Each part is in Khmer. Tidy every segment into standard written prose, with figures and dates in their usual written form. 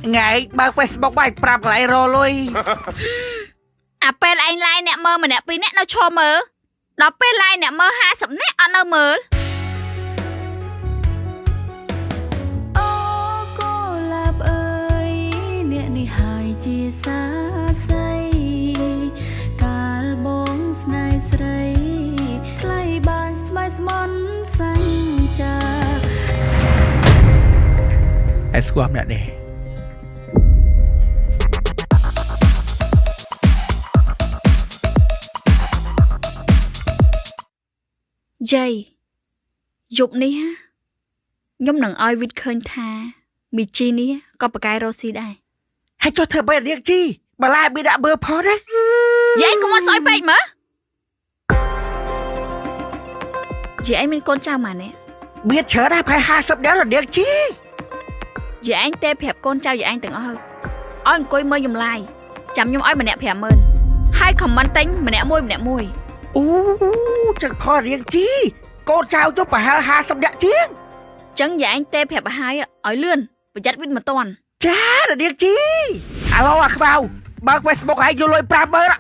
ngày ba Facebook bài prap lại rồi lui àពេលឯងឡាយអ្នកមើលម្នាក់ពីរនាក់នៅឈរមើលដល់ពេលឡាយអ្នកមើល50នាក់អត់នៅមើល អូកូឡាបអើយអ្នកនេះហើយជាសាស័យកាលបងស្នេហ៍ស្រីថ្លៃបានស្មៃស្មន់សញ្ចា ឯស្គាល់ម្នាក់នេះ Jay យប់នេះខ្ញុំនឹងឲ្យវិតឃើញថាមីជីនេះក៏ប្រកែរ៉ូស៊ីដែរ hay cho thợ bây điếc chi bà lại bị đã bơ phó đấy យាយកុំអត់ស្អុយពេកមើលយាយឯងមានកូនចៅម៉ានេះ biết chớ đã phải 20 đéo rồi điếc chi យាយឯងទេប្រាប់កូនចៅយាយឯងទាំងអស់ហើយឲ្យអង្គុយមើលខ្ញុំឡាយចាំខ្ញុំឲ្យម្នាក់50000ហើយ comment ទិញម្នាក់មួយ u chắc phó điếc chi cô trao cho bà 20 đéo chiếng ចឹងយាយឯងទេប្រាប់ឲ្យហើយឲ្យលឿនប្រយ័ត្នវិតមិនតាន់ cha là điếc chi alo à bao bác Facebook hay vô lôi prap bơ đó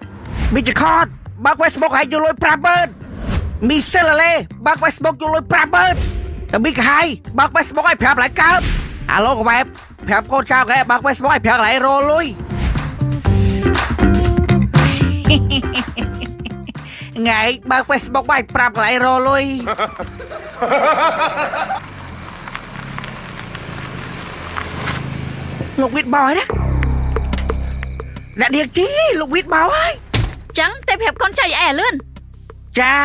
mi chỉ con bác Facebook hay vô lôi prap bơ mi xe là lê bác Facebook vô lôi prap bơ mi cả hai bác Facebook hay phép lại cao alo của em phép cô trao cái bác Facebook hay phép lại rồi lui ngày bác Facebook hay prap lại rồi lui lục vịt bò đó đã điếc chí lục vịt bò ấy ចឹងទេប្រាប់កូនចៅយាយឯងលឿន cha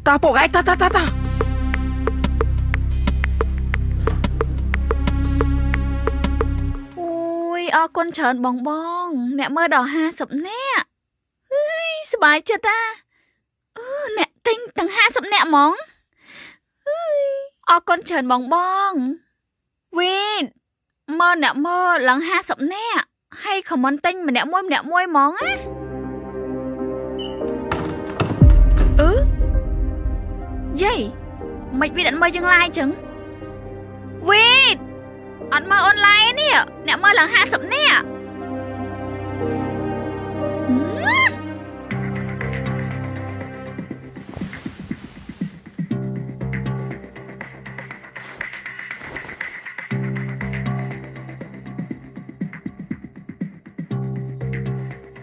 to bộ gái to អូយអរគុណច្រើនបងអ្នកមើលដល់50នាក់អើយសប្បាយចិត្តតាអ្នកទិញទាំង50នាក់ហ្មងអើយអរគុណច្រើនបងវីនមើលអ្នកមើលឡើង50នាក់ហើយ comment ទិញម្នាក់មួយហ្មងណាយាយមិនវីនអត់មើលយើងឡាយចឹងវីនអត់មើលអនឡាញនេះអ្នកមើលឡើង50នាក់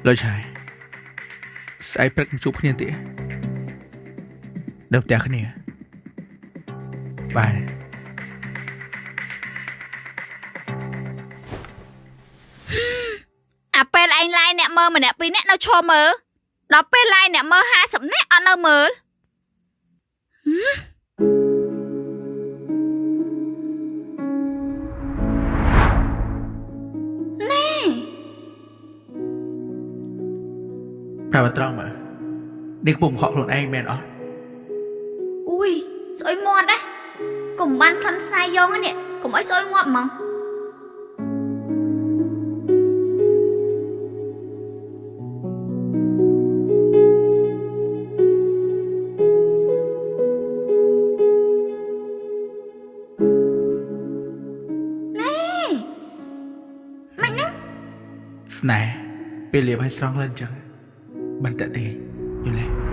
លោកឆាយស្អែកព្រឹកជួបគ្នាទៀតនៅផ្ទះគ្នាបាទ អាពេលឯងឡាយអ្នកមើលម្នាក់ពីរនាក់នៅឈរមើលដល់ពេលឡាយអ្នកមើល50នាក់អត់នៅមើលណែ ប្រាប់ត្រង់មើលនេះពុំខកខ្លួនឯងមែនអត់ អូយស្អុយមាត់ណាកុំបានខ្លឹមសារយ៉ងនេះកុំឲ្យស្អុយមាត់ហ្មង ស្នេហ៍ពេលលៀបឲ្យស្រង់lênចឹងមិនតេទេយល់ទេ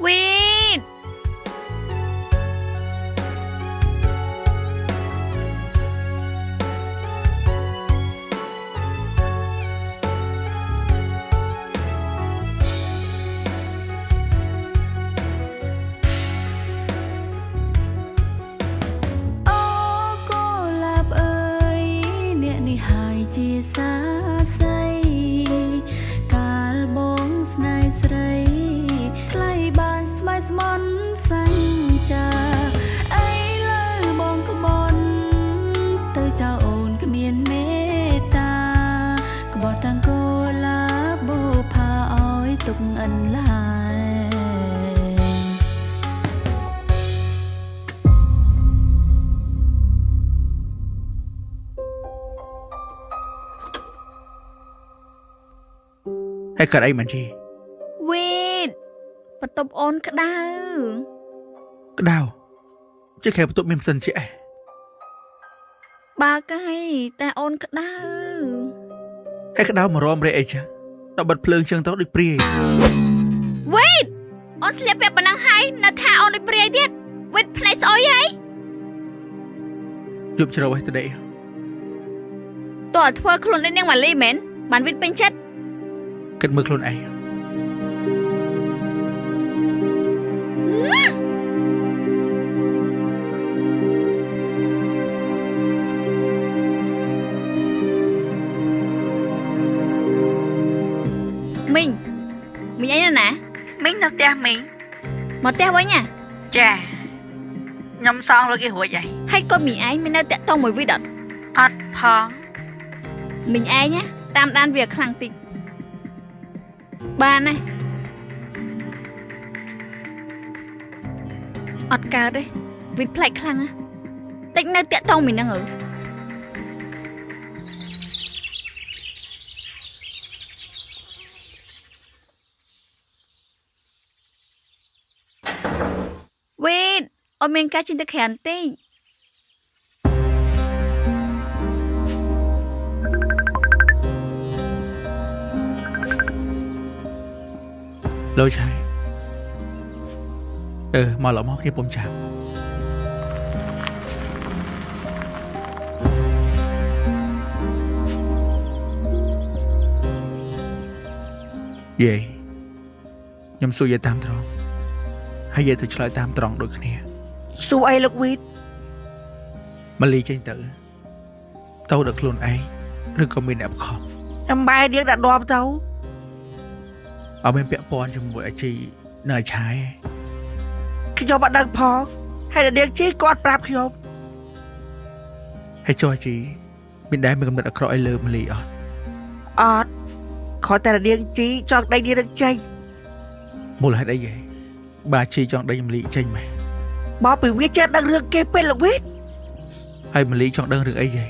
វីន អ ហើយកើតអីមិនជី វីតបន្ទប់អូនក្តៅ ក្តៅជិះខែបន្ទប់មានម៉ាស៊ីនជាអេ បើកហើយតែអូនក្តៅ ហើយក្តៅមករមរេអីចឹងដល់បិទភ្លើងចឹងទៅដូចព្រាយ វីតអូនស្លៀកពាក់ប៉ុណ្ណឹងហើយនៅថាអូនដូចព្រាយទៀតវីតភ្នែកស្អុយហើយ ជប់ជ្រៅហើយទៅដេក តើធ្វើខ្លួនដូចនាងម៉ាលីមែនបានវីតពេញចិត្ត គិតមើលខ្លួនឯង មីងអីណា មីងនៅផ្ទះមីង មកផ្ទះវិញណា ចាខ្ញុំសងលុយគេរួចហើយ ហើយកូនមីងឯងមាននៅតាក់តងមួយវីតអត់ អត់ផង មីងឯងណាតាមដានវាខ្លាំងតិចបានណាអត់កើតទេវីតផ្លែកខ្លាំងណាតិចនៅតាក់តងមីងហ្នឹងវីតអូនមានការចិនទៅក្រានតិច លោកឆៃមកលោកមកគ្នាពុំចាំយេខ្ញុំសួរយាយតាមត្រង់ហើយយាយទៅឆ្លើយតាមត្រង់ដូចគ្នា សួរអីលោកវីត មកលីចេញទៅដល់ខ្លួនឯងឬក៏មានអ្នកបង្ខំ អំបែនាងដាក់ដបទៅ អត់មានពាក់ព័ន្ធជាមួយអាជីនៅឆាយ ខ្ញុំអត់ដឹងផងហើយនាងជីគាត់ប្រាប់ខ្ញុំ ហើយចុះអាជីមានដែរមានកំណត់អាក្រក់ឲ្យលើមលីអត់ អត់ខតែនាងជីចង់ដេញនាងនឹងចេញ មូលហេតុអីហេបើអាជីចង់ដេញមលីចេញមក មកពីវាចេះដឹងរឿងគេពេលលោកវីត ហើយមលីចង់ដឹងរឿងអីហេ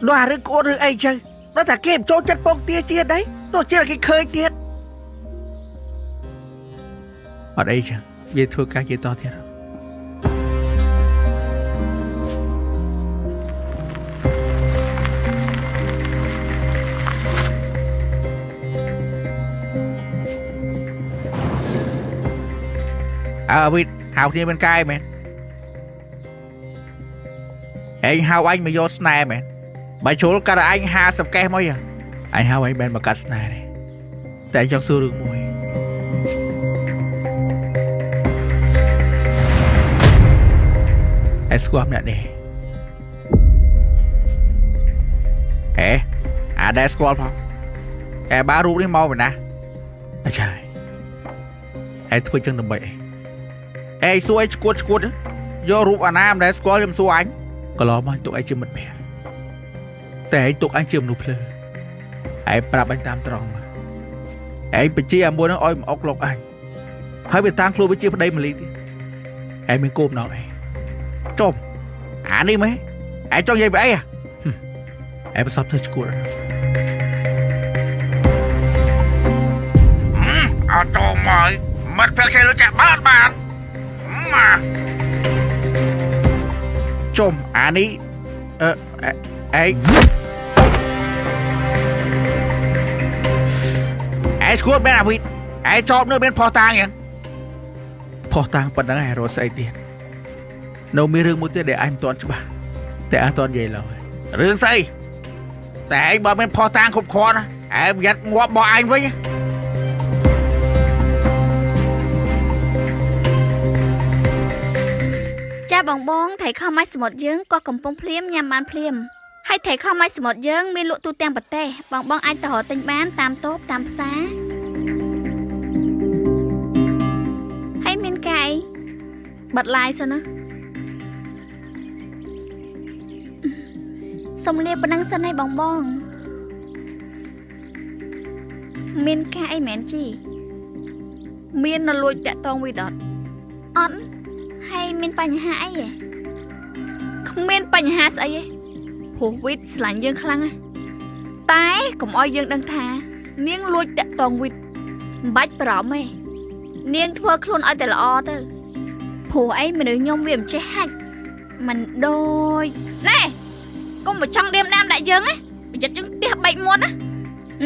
នោះអារឿងក្អួតរឿងអីចឹងដល់តែគេមិនចូលចិត្តពងទាជាđấyនោះជាគេឃើញទៀត អត់អីចឹងវាធ្វើការជាតទៀតវីតហៅគ្នាមិនកាយមែនឯងហៅអញមកយកស្នេហ៍មែនបើជុលកាត់អញ50កេះមកអញហៅអញមិនមកកាត់ស្នេហ៍ទេតែអញចង់សួររឿងមួយឯស្គាល់ម្នាក់នេះអាដែលស្គាល់ផងបើរូបនេះមកពីណាអច្ឆាយធ្វើចឹងដើម្បីអីសួរអីឈួតយករូបអាណាមដែលស្គាល់ខ្ញុំសួរអញកន្លងមកទុកអញជាមិត្តភក្តិតែឯងទុកអញជាមនុស្សភ្លើឯងប្រាប់អញតាមត្រង់មកឯងបញ្ជាអាមួយហ្នឹងឲ្យមកអុកលោកអញហើយវាតាំងខ្លួនវាជាប្តីមលីទៀតឯងមានគោលបំណងអីចុំអានេះមែនឯងចង់និយាយពីអីឯងប្រសពធ្វើឈួតអត់តមកមិត្តភក្តិគេលោកចាក់បានមកចុំអានេះឯងស្គាល់មែនអាវីតឯងចប់នៅមានផោះតាំងយ៉ាងផោះតាំងប៉ុណ្ណឹងឯងរត់ស្អីទៀតនៅមានរឿងមួយទៀតដែលអញមិនទាន់ច្បាស់តែអញទាន់និយាយឡើយរឿងស្អីតែឯងបើមានផោះតាំងគ្រប់គ្រាន់ឯងប្រយ័ត្នងាប់បោះអញវិញចាបងថៃខំម៉ាច់សមុទ្រយើងក៏កំពុងភ្លាមញ៉ាំបានភ្លាមហើយថៃខំម៉ាច់សមុទ្រយើងមានលក់ទូទាំងប្រទេសបងអាចទៅរកទិញបានតាមតូបតាមផ្សារហើយមានកាយបាត់ឡាយសិនណាសុំលាប៉ុណ្ណឹងសិនឯងបងមានការអីមែនជីមាននៅលួចតាក់តងវីដតអត់ហើយមានបញ្ហាអីហ៎គ្មានបញ្ហាស្អីទេព្រោះវីតស្រឡាញ់យើងខ្លាំងណាស់តែកុំឲ្យយើងដឹងថានាងលួចតាក់តងវីត បាច់ប្រមឯងនាងធ្វើខ្លួនឲ្យតែល្អទៅព្រោះអីមនុស្សខ្ញុំវាមិនចេះហាច់មិនដូចណែកុំមកចង់ឌៀមដាមដាក់យើងណាប្រយ័ត្នយើងផ្ទះបែកមុនណា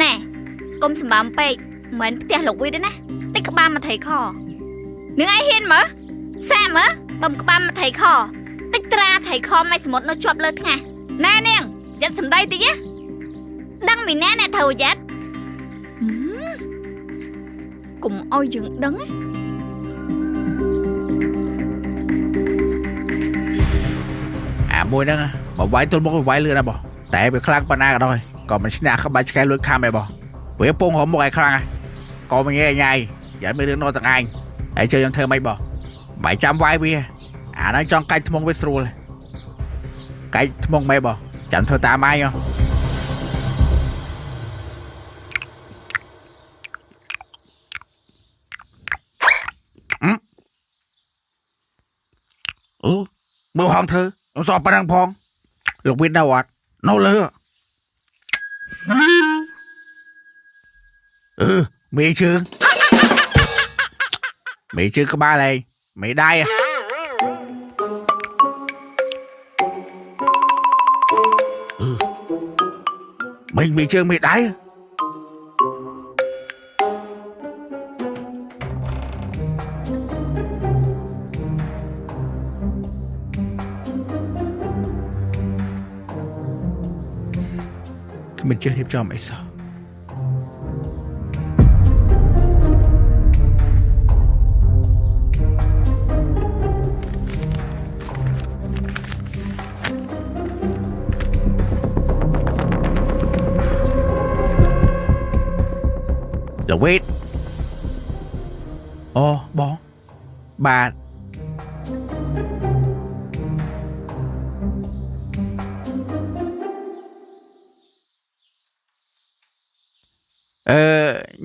ណែកុំសម្បាមពេកមិនផ្ទះលោកវីទេណាតិចក្បាលមកថៃខនឹងឯងហ៊ានមើលសាមើលបំក្បាលមកថៃខតិចត្រាថៃខមិនសមុទ្រនៅជាប់លើថ្ងាសណែនាងប្រយ័ត្នសំដីតិចណាដឹងមីណាអ្នកត្រូវប្រយ័ត្នកុំឲ្យយើងដឹងណាអាមួយហ្នឹងបើវាយទល់មុខវាយលឿនណាបងតែវាខ្លាំងប៉ុណ្ណាក៏ដោយក៏មិនឈ្នះក្បាច់ឆ្កែលួចខាំដែរបងវាពងរំមុខឲ្យខ្លាំងហ៎ក៏មិនងាយញ៉ៃយ៉ាមានរឿងនោះទាំងឯងហើយchơiយើងធ្វើមិនបងបាយចាំវាយវាអាហ្នឹងចង់កាច់ថ្មងវាស្រួលកាច់ថ្មងមិនបងចាំធ្វើតាមឯងមើលហងធ្វើខ្ញុំសອບប៉ុណ្ណឹងផងលោកវិននៅអត់នៅលើមេជើងក្បាលឯងមេដៃមេជើងមេដៃមិនចេះរៀបចំអីសោះលោកវេតអូបងបាទ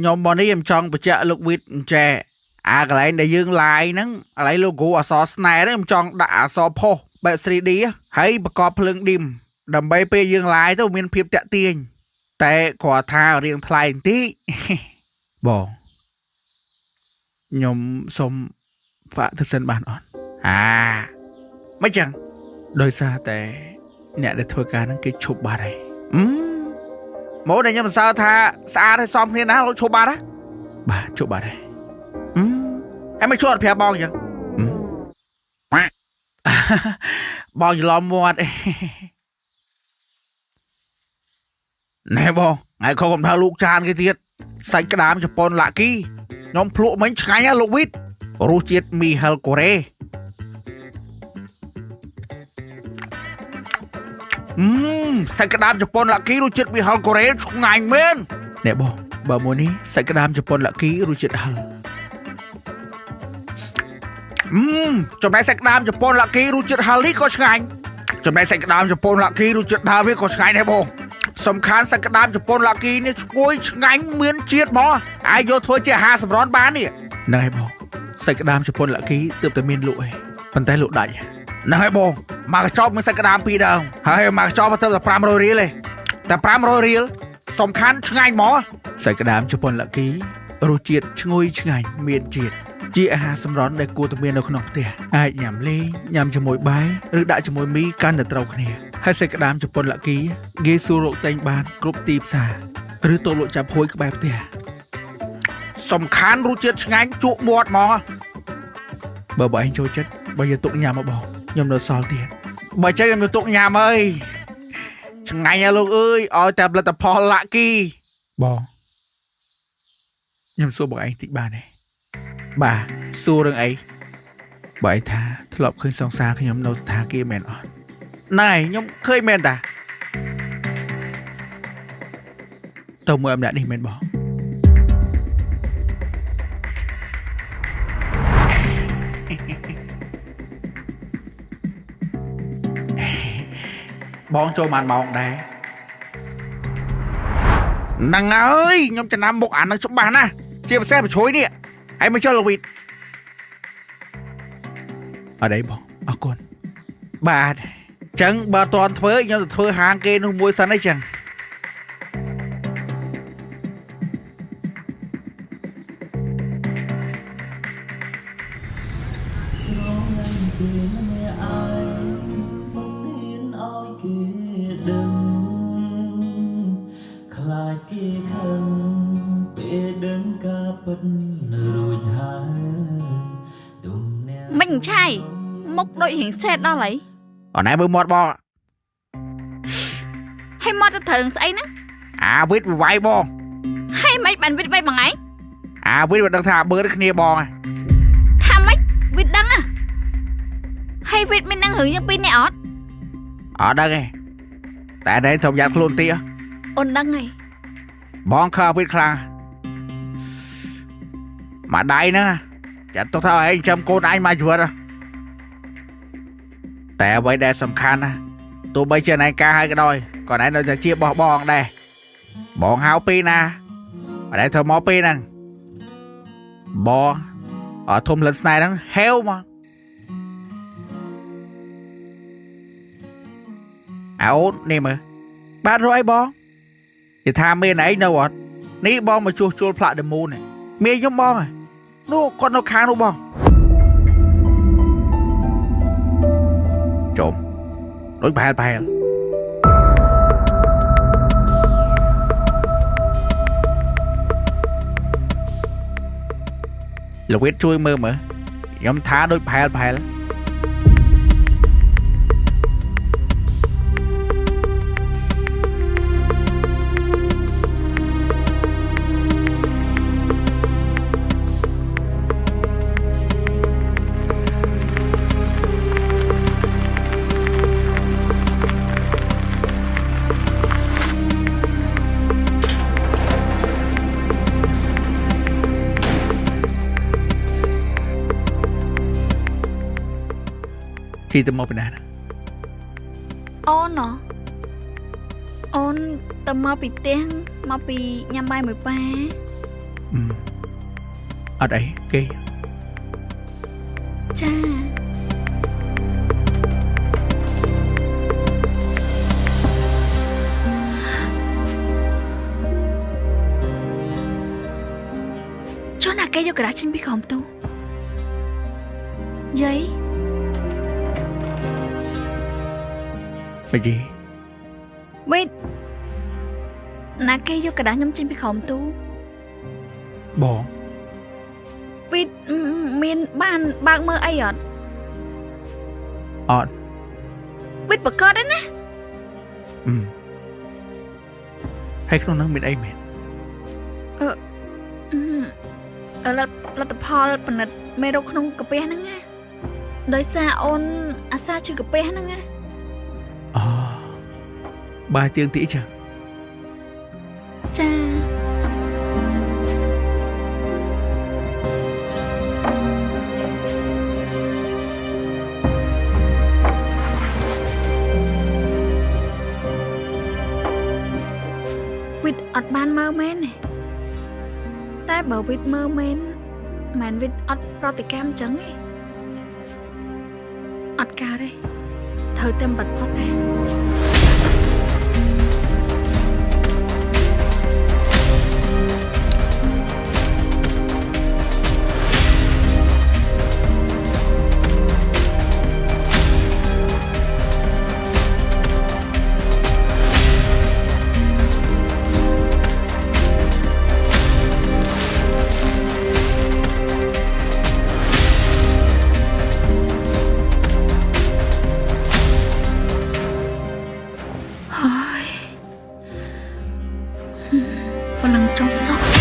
ខ្ញុំមកនេះខ្ញុំចង់បញ្ជាក់លោកវិទ្យចេះអាកន្លែងដែលយើងឡាយហ្នឹងកន្លែង logo អក្សរស្នែហ្នឹងខ្ញុំចង់ដាក់អក្សរផុសបែប 3D ហើយបង្កប់ភ្លើងឌីមដើម្បីពេលយើងឡាយទៅមានភាពតាក់ទាញតែគាត់ថារៀងថ្លៃបន្តិចបងខ្ញុំសុំฝากទៅសិនបានអត់មិនចឹងដោយសារតែអ្នកដែលធ្វើការហ្នឹងគេឈប់បាត់ហើយម៉ូដែលខ្ញុំសរសើរថាស្អាតហើយសមគ្នាណាលោកឈប់បាត់ហ៎បាទឈប់បាត់ហើយហើយមិនឈប់ប្រាប់បងចឹងបងច្រឡំមាត់ណែបងថ្ងៃខុសកំដៅលោកចានគេទៀតសាច់ក្តាមជប៉ុនឡាគីខ្ញុំភ្លក់មិញឆ្ងាញ់ណាលោកវិទ្យរសជាតិមីហិលកូរ៉េសាច់ក្តាមជប៉ុនឡាគីរសជាតិមីហិលកូរ៉េឆ្ងាញ់មែនណែបងបើមួយនេះសាច់ក្តាមជប៉ុនឡាគីរសជាតិហិលចំណែកសាច់ក្តាមជប៉ុនឡាគីរសជាតិហិលនេះក៏ឆ្ងាញ់ចំណែកសាច់ក្តាមជប៉ុនឡាគីរសជាតិដើមវាក៏ឆ្ងាញ់ដែរបងសំខាន់សាច់ក្តាមជប៉ុនឡាគីនេះឈ្ងុយឆ្ងាញ់មានជាតិមកអាចយកធ្វើជាអាហារសម្រន់បាននេះហ្នឹងហើយបងសាច់ក្តាមជប៉ុនឡាគីទើបតែមានលក់ឯងប៉ុន្តែលក់ដាច់ហ្នឹងហើយបងមកកញ្ចប់មានសាច់ក្តាម2ដើមហើយមកកញ្ចប់ទៅតែ500រៀលឯងតែ500រៀលសំខាន់ឆ្ងាញ់មកសាច់ក្តាមជប៉ុនឡាគីរសជាតិឈ្ងុយឆ្ងាញ់មានជាតិជាអាហារសម្រន់ដែលគួរតែមាននៅក្នុងផ្ទះអាចញ៉ាំលេងញ៉ាំជាមួយបាយឬដាក់ជាមួយមីកាន់តែត្រូវគ្នាហើយសាច់ក្តាមជប៉ុនឡាគីងាយស្រួលរកទិញបានគ្រប់ទីផ្សារឬតូបលក់ចាប់ហួយក្បែរផ្ទះសំខាន់រសជាតិឆ្ងាញ់ជក់មាត់មកបើបងឯងចូលចិត្តបើយកទុកញ៉ាំមកបងខ្ញុំនៅសល់ទៀតបើចេះខ្ញុំយកទុកញ៉ាំអើយឆ្ងាញ់ណាលោកអើយឲ្យតែផលិតផលឡាគីបងខ្ញុំសួរបងឯងតិចបានទេបាទសួររឿងអីបើឯងថាធ្លាប់ឃើញសង្សារខ្ញុំនៅស្ថានភាពមែនអត់ណែខ្ញុំឃើញមែនតាទៅមើលម្នាក់នេះមែនបងបងចូលបានម៉ោងដែរហ្នឹងហើយខ្ញុំចំណាំមុខអានឹងច្បាស់ណាស់ជាពិសេសប្រជួយនេះហើយមកចុះលោកវិទ្យអត់អីបងអរគុណបាទចឹងបើតន់ធ្វើខ្ញុំទៅធ្វើហាងគេនោះមួយសិនអីចឹង គេម្នាក់ឯងពុកហ៊ានឲ្យគេដឹងខ្លាចគេខឹងពេលដឹងការពិតរួចហើយទុំអ្នក មិនឆាយមុខដូចរៀងសែតដល់ហើយ អត់ណែមើលមាត់បង ហើយមកទៅត្រូវស្អីហ្នឹង អាវិតវាយបង ហើយមិនបានវិតបាយបងឯង អាវិតមិនដឹងថាបើដូចគ្នាបង ថាម៉េចវិតដឹងហ៎ហើយវិតមិនដឹងរឿងយើងពីរនាក់អត់ អត់ដឹងទេតែណែធំយ៉ាត់ខ្លួនទី អូនដឹងហើយ បងខើវិតខ្លាំងមកដៃហ្នឹងចាត់ទុកថាឯងចាំកូនឯងមកជីវិតតែអ្វីដែលសំខាន់ណាទោះបីជាណែការហើយក៏ដោយក៏ណែនៅតែជាបោះបងដែរបងហៅពីណាអត់ធ្វើមកពីហ្នឹងបងអត់ធំលិនស្នេហ៍ហ្នឹងហេវមកអូននេះមើលបាទរកអីបងនិយាយថាមានអីនៅអត់នេះបងមកជួសជុលផ្លាកដេមូនមានខ្ញុំបងនោះគាត់នៅខាងនោះបងចុំដូចប្រហែលលវិតជួយមើលមើលខ្ញុំថាដូចប្រហែលที่จะមកពីណា អូនហ៎អូនទៅមកពីផ្ទះមកពីញ៉ាំបាយមួយប៉ា អត់អីគេ ចាចុះណាគេយកក្រាស់ចេញពីក្រោមទូយាយ មិនយី Wait ណាគេយកក្រាស់ខ្ញុំចេញពីក្រោមទូ បង Wait មានបានបើកមើលអីអត់ អត់ Wait ប្រកាសទេណា ហើយក្នុងនោះមានអីមែន លទ្ធផលផលិតមេរោគក្នុងកាពះហ្នឹងណាដោយសារអូនអាសាឈឺកាពះហ្នឹងណា អូបាយទៀងទីចឹង ចាវិតអត់បានមើលមែនទេតែបើវិតមើលមែនមិនវិតអត់ប្រតិកម្មចឹងទេអត់ការទេត្រូវតែបាត់ផុតតែ Walang trong sóc